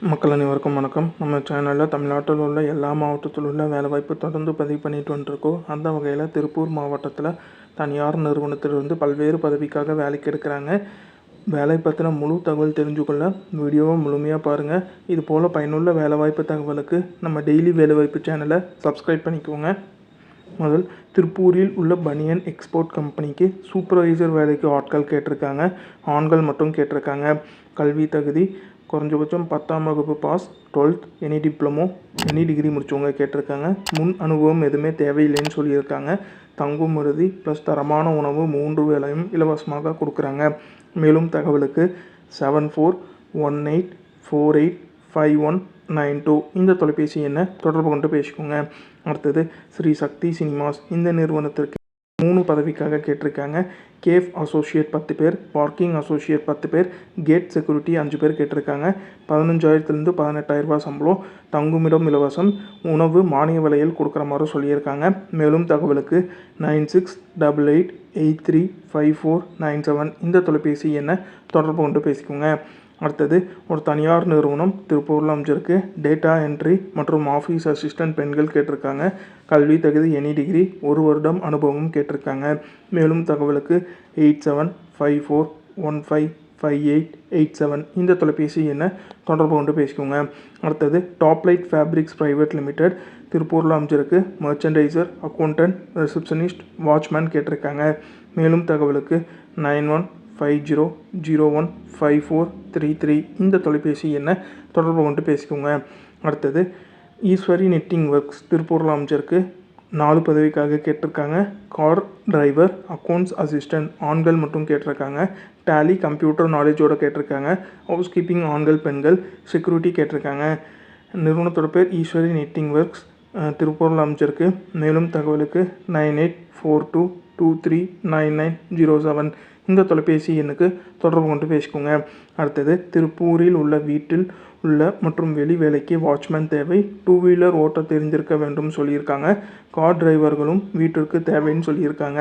மக்கள் அனைவருக்கும் வணக்கம். நம்ம சேனலில் தமிழ்நாட்டில் உள்ள எல்லா மாவட்டத்தில் உள்ள வேலைவாய்ப்பு தொடர்ந்து பதிவு பண்ணிட்டு வந்துருக்கோம். அந்த வகையில் திருப்பூர் மாவட்டத்தில் தனியார் நிறுவனத்திலிருந்து பல்வேறு பதவிக்காக வேலைக்கு எடுக்கிறாங்க. வேலை பற்றின முழு தகவல் தெரிஞ்சுக்கொள்ள வீடியோவை முழுமையாக பாருங்கள். இது போல் பயனுள்ள வேலைவாய்ப்பு தகவலுக்கு நம்ம டெய்லி வேலைவாய்ப்பு சேனலை சப்ஸ்கிரைப் பண்ணிக்கோங்க. முதல் திருப்பூரில் உள்ள பனியன் எக்ஸ்போர்ட் கம்பெனிக்கு சூப்பர்வைசர் வேலைக்கு ஆட்கள் கேட்டிருக்காங்க. ஆண்கள் மட்டும் கேட்டிருக்காங்க. கல்வி தகுதி குறைஞ்சபட்சம் 10ஆம் வகுப்பு pass, 12th any diploma, any degree முடித்தவங்க கேட்டிருக்காங்க. முன் அனுபவம் எதுவுமே தேவையில்லைன்னு சொல்லியிருக்காங்க. தங்கும் விடுதி ப்ளஸ் தரமான உணவு 3 வேளையும் இலவசமாக கொடுக்குறாங்க. மேலும் தகவலுக்கு 7418485192 இந்த தொலைபேசி எண்ணை தொடர்பு கொண்டு பேசிக்கோங்க. அடுத்தது ஸ்ரீ சக்தி சினிமாஸ் இந்த நிறுவனத்திற்கு 3 பதவிக்காக கேட்டிருக்காங்க. கேஃப் அசோசியேட் 10 பேர், பார்க்கிங் அசோசியேட் 10 பேர், கேட் செக்யூரிட்டி 5 பேர் கேட்டிருக்காங்க. 15,000 18,000 சம்பளம், தங்குமிடம் இலவசம், உணவு மானிய விலையில் கொடுக்குற மாதிரி சொல்லியிருக்காங்க. மேலும் தகவலுக்கு 9688835497 இந்த தொலைபேசி எண்ணை தொடர்பு கொண்டு பேசிக்கோங்க. அடுத்தது ஒரு தனியார் நிறுவனம் திருப்பூரில் அமைஞ்சிருக்கு. டேட்டா என்ட்ரி மற்றும் ஆஃபீஸ் அசிஸ்டன்ட் பெண்கள் கேட்டிருக்காங்க. கல்வி தகுதி எனி டிகிரி, 1 வருடம் அனுபவம் கேட்டிருக்காங்க. மேலும் தகவலுக்கு 8754155887 இந்த தொலைபேசி எண்ணை தொடர்பு கொண்டு பேசிக்கோங்க. அடுத்தது top light fabrics private limited திருப்பூரில் அமைஞ்சிருக்கு. மர்ச்சன்டைசர், அக்கௌண்டன்ட், ரிசப்ஷனிஸ்ட், வாட்ச்மேன் கேட்டிருக்காங்க. மேலும் தகவலுக்கு 9150015433 இந்த தொலைபேசி எண்ணை தொடர்பு கொண்டு பேசிக்கோங்க. அடுத்தது ஈஸ்வரி நெட்டிங் ஒர்க்ஸ் திருப்பூரில் அமைஞ்சிருக்கு. 4 பதவிக்காக கேட்டிருக்காங்க. கார் டிரைவர், அக்கௌண்ட்ஸ் அசிஸ்டன்ட் ஆண்கள் மட்டும் கேட்டிருக்காங்க. டேலி கம்ப்யூட்டர் நாலேஜோடு கேட்டிருக்காங்க. ஹவுஸ் கீப்பிங் ஆண்கள் பெண்கள், செக்யூரிட்டி கேட்டிருக்காங்க. நிறுவனத்தோட பேர் ஈஸ்வரி நெட்டிங் ஒர்க்ஸ் திருப்பூரில் அமைஞ்சிருக்கு. மேலும் தகவலுக்கு 9842239907 இந்த தொலைபேசி எண்ணுக்கு தொடர்பு கொண்டு பேசிக்கோங்க. அடுத்தது திருப்பூரில் உள்ள வீட்டில் உள்ள மற்றும் வெளி வேலைக்கு வாட்ச்மேன் தேவை. 2 வீலர் ஓட்ட தெரிஞ்சிருக்க வேண்டும் சொல்லியிருக்காங்க. கார் டிரைவர்களும் வீட்டிற்கு தேவைன்னு சொல்லியிருக்காங்க.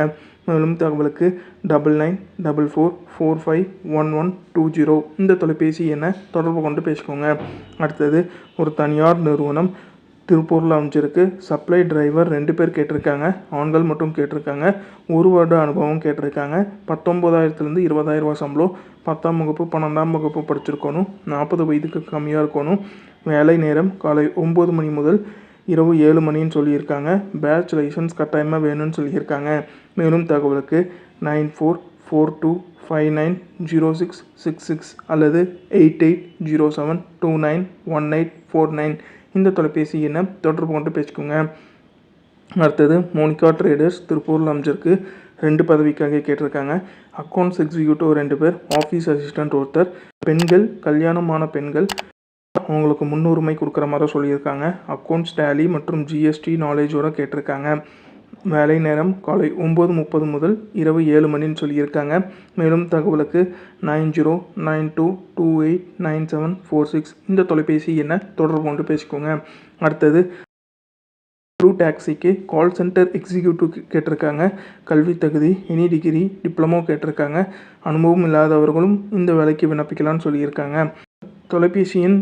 மேலும் தகவலுக்கு 9944451120 இந்த தொலைபேசி எண்ணை தொடர்பு கொண்டு பேசிக்கோங்க. அடுத்தது ஒரு தனியார் நிறுவனம் திருப்பூரில் அமைஞ்சிருக்கு. சப்ளை டிரைவர் 2 பேர் கேட்டிருக்காங்க. ஆண்கள் மட்டும் கேட்டிருக்காங்க. 1 வருட அனுபவம் கேட்டிருக்காங்க. 19,000 20,000 சம்பளம், 10ஆம் வகுப்பு 12ஆம் வகுப்பு படிச்சிருக்கணும். 40 வயதுக்கு கம்மியாக இருக்கணும். வேலை நேரம் காலை 9 மணி முதல் இரவு 7 மணின்னு சொல்லியிருக்காங்க. பேட்ச் லைசன்ஸ் கட்டாயமாக வேணும்னு சொல்லியிருக்காங்க. மேலும் தகவலுக்கு 9442590666 அல்லது 8807291849 இந்த தொலைபேசி எண்ணை தொடர்பு கொண்டு பேசிக்கோங்க. அடுத்தது மோனிகா ட்ரேடர்ஸ் திருப்பூரில் அமைஞ்சிருக்கு. 2 பதவிக்காக கேட்டிருக்காங்க. அக்கௌண்ட்ஸ் எக்ஸிக்யூட்டிவ் 2 பேர், ஆஃபீஸ் அசிஸ்டன்ட் ஒருத்தர். பெண்கள், கல்யாணமான பெண்கள் அவங்களுக்கு முன்னுரிமை கொடுக்குற மாதிரி சொல்லியிருக்காங்க. அக்கௌண்ட்ஸ் டேலி மற்றும் ஜிஎஸ்டி நாலேஜோடு கேட்டிருக்காங்க. வேலை நேரம் காலை 9:30 முதல் இரவு 7 மணின்னு சொல்லியிருக்காங்க. மேலும் தகவலுக்கு 9092289746 இந்த தொலைபேசி எண்ணை தொடர்பு கொண்டு பேசிக்கோங்க. அடுத்தது ப்ளூ டாக்ஸிக்கு கால் சென்டர் எக்ஸிக்யூட்டிவ் கேட்டிருக்காங்க. கல்வி தகுதி எனி டிகிரி, டிப்ளமோ கேட்டிருக்காங்க. அனுபவம் இல்லாதவர்களும் இந்த வேலைக்கு விண்ணப்பிக்கலாம்னு சொல்லியிருக்காங்க. தொலைபேசி எண்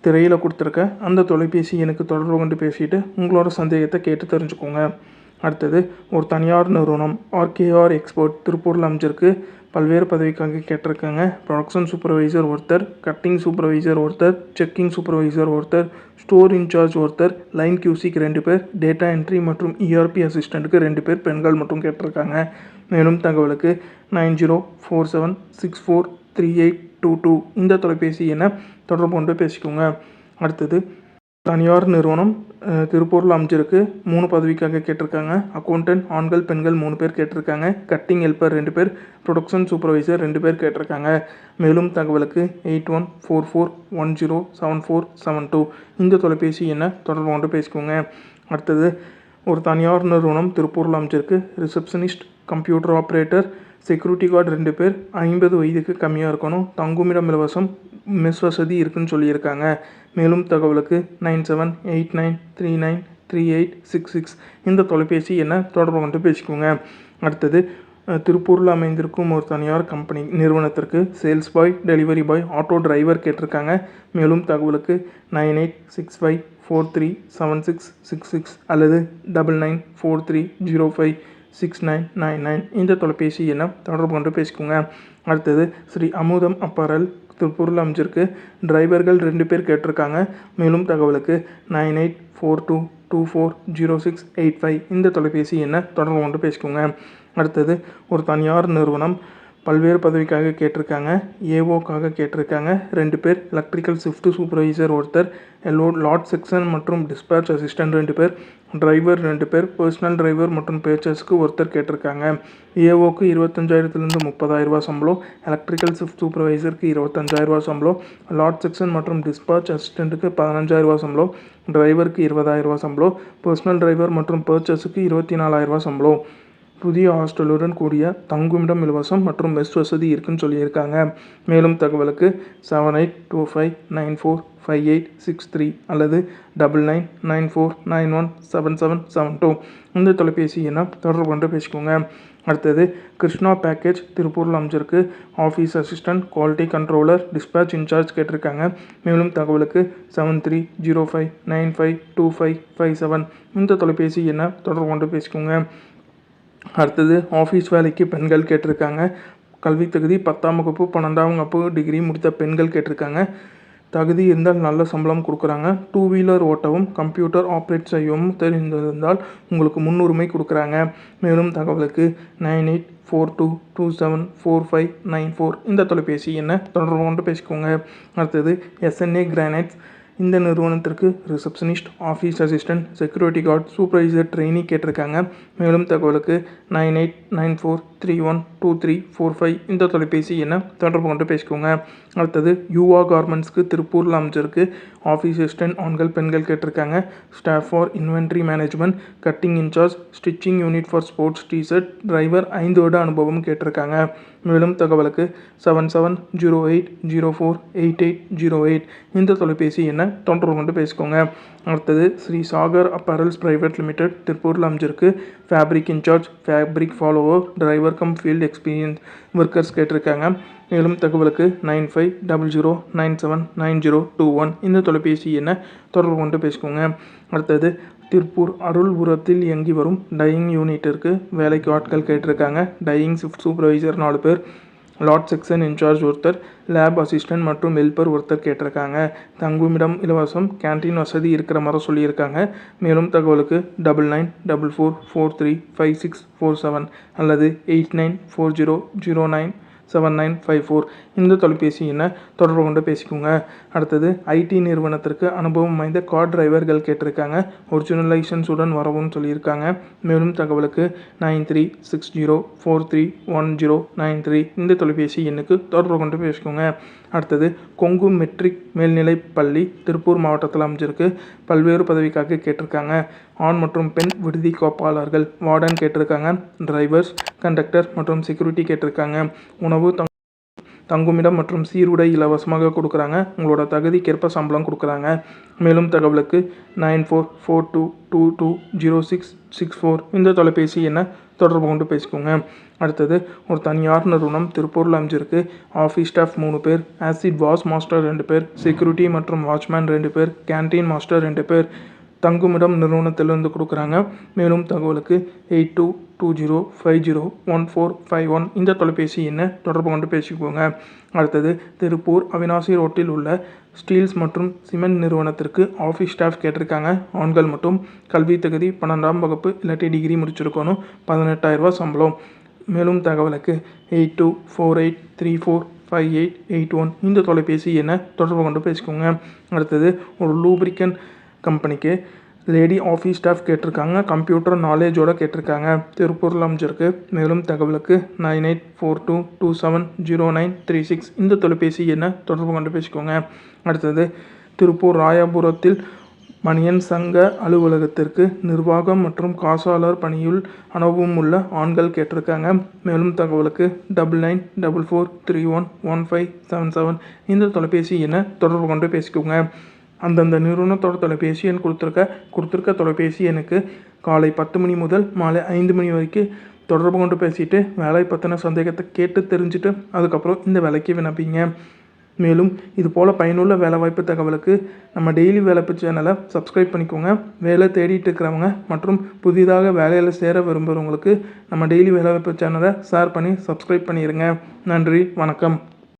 திரையில் கொடுத்துருக்க அந்த தொலைபேசி எனக்கு தொடர்பு கொண்டு பேசிட்டு உங்களோட சந்தேகத்தை கேட்டு தெரிஞ்சுக்கோங்க. அடுத்தது ஒரு தனியார் நிறுவனம் ஆர்கேஆர் எக்ஸ்போர்ட் திருப்பூரில் அமைஞ்சிருக்கு. பல்வேறு பதவிக்காக கேட்டிருக்காங்க. ப்ரொடக்ஷன் சூப்பர்வைசர் ஒருத்தர், கட்டிங் சூப்பர்வைசர் ஒருத்தர், செக்கிங் சூப்பர்வைசர் ஒருத்தர், ஸ்டோர் இன்சார்ஜ் ஒருத்தர், லைன் கியூசிக்கு 2 பேர், டேட்டா என்ட்ரி மற்றும் இஆர்பி அசிஸ்டண்ட்டுக்கு 2 பேர் பெண்கள் மட்டும் கேட்டிருக்காங்க. மேலும் தகவலுக்கு 9047643822 இந்த தொலைபேசி எண்ணை தொடர்பு கொண்டு பேசிக்கோங்க. அடுத்தது தனியார் நிறுவனம் திருப்பூரில் அமைஞ்சிருக்கு. 3 பதவிக்காக கேட்டிருக்காங்க. அக்கௌண்டன்ட் ஆண்கள் பெண்கள் 3 பேர் கேட்டிருக்காங்க. கட்டிங் ஹெல்ப்பர் 2 பேர், ப்ரொடக்ஷன் சூப்பர்வைசர் 2 பேர் கேட்டிருக்காங்க. மேலும் தகவலுக்கு 8144107472 இந்த தொலைபேசி எண்ணை தொடர்பு கொண்டு பேசிக்கோங்க. அடுத்தது ஒரு தனியார் நிறுவனம் திருப்பூரில் அமைஞ்சிருக்கு. Receptionist, computer operator, security guard 2 பேர், 50 வயதுக்கு கம்மியாக இருக்கணும். தங்குமிடம் இலவசம், மெஸ் வசதி இருக்குன்னு சொல்லியிருக்காங்க. மேலும் தகவலுக்கு 9789393866 இந்த தொலைபேசி எண்ணை தொடர்பு கொண்டு பேசிக்கோங்க. அடுத்தது திருப்பூரில் அமைந்திருக்கும் ஒரு தனியார் கம்பெனி நிறுவனத்திற்கு sales boy, delivery boy, auto driver கேட்டிருக்காங்க. மேலும் தகவலுக்கு 9865437666 அல்லது 9943056999 இந்த தொலைபேசி எண்ணை தொடர்பு கொண்டு பேசிக்கோங்க. அடுத்தது ஸ்ரீ அமுதம் அப்பரல் திருப்பூரில் அமைஞ்சிருக்கு. டிரைவர்கள் 2 பேர் கேட்டிருக்காங்க. மேலும் தகவலுக்கு 9842240685 இந்த தொலைபேசி எண்ணை தொடர்பு கொண்டு பேசிக்கோங்க. அடுத்தது ஒரு தனியார் நிறுவனம் பல்வேறு பதவிக்காக கேட்டிருக்காங்க. ஏஓக்காக கேட்டிருக்காங்க. 2 பேர், எலக்ட்ரிக்கல் ஷிஃப்ட் சூப்பர்வைசர் ஒருத்தர், லாட் செக்ஷன் மற்றும் டிஸ்பேச் அசிஸ்டன்ட் 2 பேர், டிரைவர் 2 பேர், பர்சனல் டிரைவர் மற்றும் பேச்சர்ஸ்க்கு ஒருத்தர் கேட்டிருக்காங்க. ஏஓக்கு 25,000 30,000 சம்பளம், எலக்ட்ரிக்கல் ஷிஃப்ட் சூப்பர்வைசருக்கு 25,000 சம்பளம், லாட் செக்ஷன் மற்றும் டிஸ்பேச் அசிஸ்டண்ட்டுக்கு 15,000 சம்பளம், டிரைவருக்கு 20,000 சம்பளம், பர்சனல் டிரைவர் மற்றும் பர்ச்சேஸுக்கு 24,000 சம்பளம். புதிய ஹாஸ்டலுடன் கூடிய தங்குமிடம் இலவசம் மற்றும் மெஸ் வசதி இருக்குன்னு சொல்லியிருக்காங்க. மேலும் தகவலுக்கு 7825945863 அல்லது 9994917772 இந்த தொலைபேசி எண்ணை தொடர்பு கொண்டு பேசிக்கோங்க. அடுத்தது கிருஷ்ணா பேக்கேஜ் திருப்பூரில் அமைஞ்சிருக்கு. Office assistant, quality controller, dispatch in charge கேட்டிருக்காங்க. மேலும் தகவலுக்கு 7305952557 இந்த தொலைபேசி எண்ணை தொடர்பு கொண்டு பேசிக்கோங்க. அடுத்தது ஆஃபீஸ் வேலைக்கு பெண்கள் கேட்டிருக்காங்க. கல்வி தகுதி 10ஆம் வகுப்பு 12ஆம் வகுப்பு டிகிரி முடித்த பெண்கள் கேட்டிருக்காங்க. தகுதி இருந்தால் நல்ல சம்பளம் கொடுக்குறாங்க. 2 வீலர் ஓட்டவும் கம்ப்யூட்டர் ஆப்ரேட் செய்யவும் தெரிந்திருந்தால் உங்களுக்கு முன்னுரிமை கொடுக்குறாங்க. மேலும் தகவலுக்கு 9842274594 இந்த தொலைபேசி எண்ணை தொடர்பு கொண்டு பேசிக்கோங்க. அடுத்தது SNA கிரானைட்ஸ் இந்த நிறுவனத்திற்கு receptionist, office assistant, security guard, supervisor trainee கேட்டிருக்காங்க. மேலும் தகவலுக்கு 9894312345 இந்த தொலைபேசி எண்ணை தொடர்பு கொண்டு பேசிக்கோங்க. அடுத்தது யூவா கார்மெண்ட்ஸ்க்கு திருப்பூரில் அமைஞ்சிருக்கு. ஆஃபீஸ் அசிஸ்டன்ட் ஆண்கள் பெண்கள் கேட்டிருக்காங்க. Staff for inventory management, cutting in charge, stitching unit for sports T shirt, driver 5 வருட அனுபவம் கேட்டிருக்காங்க. மேலும் தகவலுக்கு 7708048808 இந்த தொலைபேசி எண்ணை தொடர்பு கொண்டு பேசிக்கோங்க. அடுத்தது Shri Sagar apparels private limited திருப்பூரில் அமைஞ்சிருக்கு. Fabric in charge, fabric follower, driver cum field experience workers கேட்டிருக்காங்க. மேலும் தகவலுக்கு 9500979021 இந்த தொலைபேசி எண்ணை தொடர்பு கொண்டு பேசிக்கோங்க. அடுத்தது திருப்பூர் அருள்புரத்தில் இயங்கி வரும் டையிங் யூனிட்டிற்கு வேலைக்கு ஆட்கள் கேட்டிருக்காங்க. டையிங் ஷிஃப்ட் சூப்பர்வைசர் 4 பேர், லாட் செக்ஷன் இன்சார்ஜ் ஒருத்தர், லேப் அசிஸ்டன்ட் மற்றும் ஹெல்ப்பர் ஒருத்தர் கேட்டிருக்காங்க. தங்குமிடம் இலவசம், கேன்டீன் வசதி இருக்கிற மாதிரி சொல்லியிருக்காங்க. மேலும் தகவலுக்கு 9944435647 அல்லது 8940097954 இந்த தொலைபேசி எண்ணை தொடர்பு கொண்டு பேசிக்கோங்க. அடுத்தது ஐடி நிறுவனத்திற்கு அனுபவம் வாய்ந்த கார் டிரைவர்கள் கேட்டிருக்காங்க. ஒரிஜினல் லைசன்ஸுடன் வரவும் சொல்லியிருக்காங்க. மேலும் தகவலுக்கு 9360431093 இந்த தொலைபேசி எண்ணுக்கு தொடர்பு கொண்டு பேசிக்கோங்க. அடுத்தது கொங்கு மெட்ரிக் மேல்நிலைப் பள்ளி திருப்பூர் மாவட்டத்தில் அமைஞ்சிருக்கு. பல்வேறு பதவிக்காக கேட்டிருக்காங்க. ஆண் மற்றும் பெண் விடுதி காப்பாளர்கள், வார்டன் கேட்டிருக்காங்க. டிரைவர்ஸ், கண்டக்டர் மற்றும் செக்யூரிட்டி கேட்டிருக்காங்க. உணவு, தங்குமிடம் மற்றும் சீருடை இலவசமாக கொடுக்குறாங்க. உங்களோட தகுதிக்கேற்ப சம்பளம் கொடுக்குறாங்க. மேலும் தகவலுக்கு 9442220664 இந்த தொலைபேசி எண்ணை தொடர்பு கொண்டு பேசிக்கோங்க. அடுத்தது ஒரு தனியார் நிறுவனம் திருப்பூரில் அமைஞ்சிருக்கு. ஆஃபீஸ் ஸ்டாஃப் 3 பேர், ஆசிட் வாஷ் மாஸ்டர் 2 பேர், செக்யூரிட்டி மற்றும் வாட்ச்மேன் 2 பேர், கேன்டீன் மாஸ்டர் 2 பேர். தங்குமிடம் நிறுவனத்திலிருந்து கொடுக்குறாங்க. மேலும் தகவலுக்கு 8220501451 இந்த தொலைபேசி எண்ணை தொடர்பு கொண்டு பேசிக்கோங்க. அடுத்தது திருப்பூர் அவினாசி ரோட்டில் உள்ள ஸ்டீல்ஸ் மற்றும் சிமெண்ட் நிறுவனத்திற்கு ஆஃபீஸ் ஸ்டாஃப் கேட்டிருக்காங்க. ஆண்கள் மட்டும். கல்வி தகுதி 12ஆம் வகுப்பு இல்லாட்டி டிகிரி முடிச்சிருக்கணும். 18,000 சம்பளம். மேலும் தகவலுக்கு 8248345881 இந்த தொலைபேசி எண்ணை தொடர்பு கொண்டு பேசிக்கோங்க. அடுத்தது ஒரு லூப்ரிகன் கம்பெனிக்கு லேடி ஆஃபீஸ் ஸ்டாஃப் கேட்டிருக்காங்க. கம்ப்யூட்டர் நாலேஜோடு கேட்டிருக்காங்க. திருப்பூரில் அமைஞ்சிருக்கு. மேலும் தகவலுக்கு 9842270936 இந்த தொலைபேசி எண்ணை தொடர்பு கொண்டு பேசிக்கோங்க. அடுத்தது திருப்பூர் ராயபுரத்தில் மணியன் சங்க அலுவலகத்திற்கு நிர்வாகம் மற்றும் காசாளர் பணியில் அனுபவம் உள்ள ஆண்கள் கேட்டிருக்காங்க. மேலும் தகவலுக்கு 9944311577 இந்த தொலைபேசி எண்ணை தொடர்பு கொண்டு பேசிக்கோங்க. அந்தந்த நிறுவனத்தோட தொலைபேசி எண் கொடுத்துருக்க தொலைபேசி எண்ணுக்கு காலை 10 மணி முதல் மாலை 5 மணி வரைக்கும் தொடர்பு கொண்டு பேசிட்டு வேலை பற்றின சந்தேகத்தை கேட்டு தெரிஞ்சுட்டு அதுக்கப்புறம் இந்த வேலைக்கு விண்ணப்பிங்க. மேலும் இது போல் பயனுள்ள வேலைவாய்ப்பு தகவலுக்கு நம்ம டெய்லி வேலைப்பு சேனலை சப்ஸ்கிரைப் பண்ணிக்கோங்க. வேலை தேடிட்டு இருக்கிறவங்க மற்றும் புதிதாக வேலையில் சேர விரும்புகிறவங்களுக்கு நம்ம டெய்லி வேலைவாய்ப்பு சேனலை ஷேர் பண்ணி சப்ஸ்கிரைப் பண்ணிடுங்க. நன்றி, வணக்கம்.